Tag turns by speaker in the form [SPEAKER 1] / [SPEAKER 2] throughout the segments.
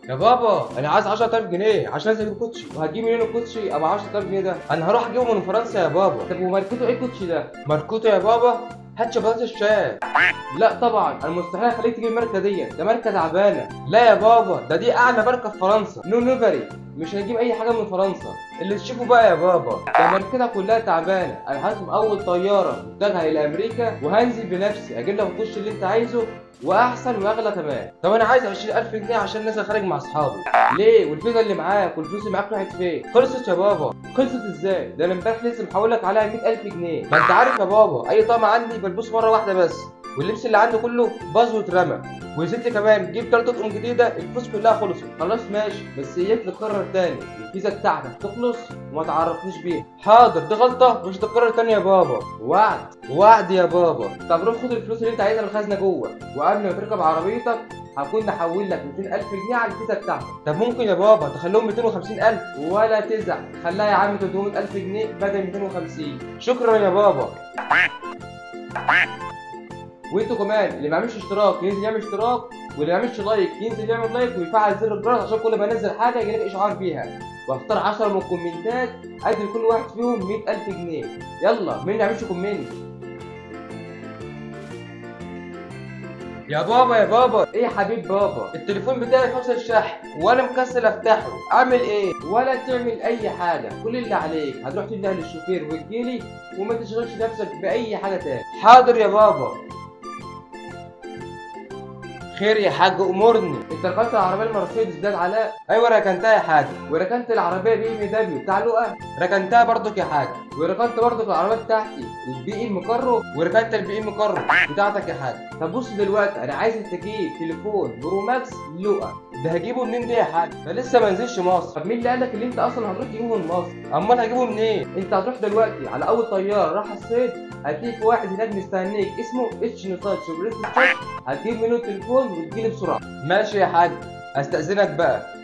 [SPEAKER 1] يا بابا انا عايز 10000 جنيه عشان انزل اجيب كوتشي، وهتجيب منين الكوتشي ابو 10000 جنيه ده؟ انا هروح اجيبه من فرنسا يا بابا. طب وماركته ايه الكوتشي ده؟ ماركته يا بابا هات شوكولاته الشاي. لا طبعا انا مستحيل اخليك تجيب الماركه ديت، ده ماركه تعبانه. لا يا بابا ده دي اعلى ماركه في فرنسا، نو نوفري. مش هنجيب اي حاجه من فرنسا اللي تشوفه بقى يا بابا، ده ماركتها كلها تعبانه. انا هركب اول طياره متجهه الى امريكا وهنزل بنفسي اجيب لك الكوتشي اللي انت عايزه واحسن واغلى كمان. طب انا عايز 20000 جنيه عشان نازل خارج مع اصحابي. ليه؟ والفيزا اللي معاك والفلوس اللي معاك راحت فين؟ خلصت يا بابا. خلصت ازاي؟ ده انا امبارح لسه محول لك عليها 100000 جنيه. ما انت عارف يا بابا اي طقم عندي بلبسه مره واحده بس، واللبس اللي عندي كله باظ واترمى. ويا ستي كمان جيب 3 اطقم جديده الفلوس كلها خلصت. خلاص ماشي، بس اياك تكرر تاني، الفيزا بتاعتك تخلص وما تعرفنيش بيها. حاضر دي غلطه مش هتتكرر تاني يا بابا، وعد. وعد يا بابا. طب روح خد الفلوس اللي انت عايزها من الخزنه جوه، وقبل ما تركب عربيتك هكون نحول لك 200000 جنيه على الفيزا بتاعتك. طب ممكن يا بابا تخليهم 250000؟ ولا تزعل، خليها يا عم 300000 جنيه بدل 250. شكرا يا بابا. وانتوا كمان اللي ما يعملش اشتراك ينزل يعمل اشتراك، واللي ما يعملش لايك ينزل يعمل لايك ويفعل زر الجرس عشان كل ما انزل حاجه يجيلك اشعار بيها. واختار 10 من الكومنتات ادي لكل واحد فيهم 100000 جنيه. يلا مين ما يعملش كومنت؟ يا بابا يا بابا. ايه يا حبيب بابا؟ التليفون بتاعي فاصل شحن وانا مكسل افتحه، اعمل ايه؟ ولا تعمل اي حاجه، كل اللي عليك هتروح تنده للشوفير وتجيلي، وما تشغلش نفسك باي حاجه تاني. حاضر يا بابا. خير يا حاج امرني. انت ركنت العربيه المرسيدس بتاعت علاء؟ ايوه ركنتها يا حاج. وركنت العربيه بي ام دبليو بتاع لؤى؟ ركنتها برضك يا حاج. وركنت برضك العربيه بتاعتي البي ام كارو؟ وركنت البي ام كارو بتاعتك يا حاج. طب بص دلوقتي انا عايزك تجيب تليفون برو ماكس لؤى، ده هجيبه منين ده يا حاج؟ ده لسه ما نزلش مصر. طب مين اللي قالك اللي انت اصلا هتروح تجيبه من مصر؟ امال هجيبه منين؟ انت هتروح دلوقتي على اول طياره راح الصيد، هتلاقي في واحد هناك مستنيك اسمه اتش نوتاتش برنس تشات، هتجيب منه التليفون وتجيلي بسرعه. ماشي يا حاج، استأذنك بقى.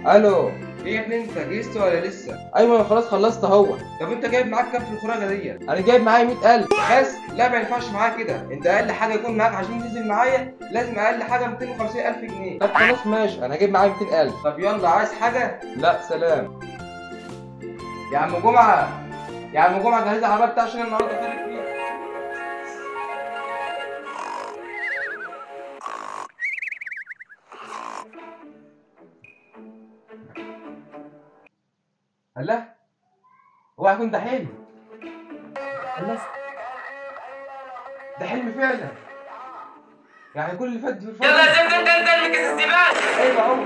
[SPEAKER 1] الو. ايه يا ابني انت جهزت ولا لسه؟ ايوه انا خلاص خلصت اهو. طب انت جايب معاك كام في الخراجه دي؟ انا جايب معايا 100000 بس. لا ما ينفعش معايا كده، انت اقل حاجه يكون معاك عشان تنزل معايا لازم اقل حاجه 250000 جنيه. طب خلاص ماشي انا جايب معايا 200000. طب يلا عايز حاجه؟ لا سلام. يا عم جمعه، يا عم جمعه جهز العربيه بتاعتي عشان النهارده خارج فيها. الله، هو هيكون ده حلم؟ الله، ده حلم فعلا. يعني كل اللي فات في الفترة.
[SPEAKER 2] يلا زبدة انت المكس الزبال.
[SPEAKER 1] ايوه اهو.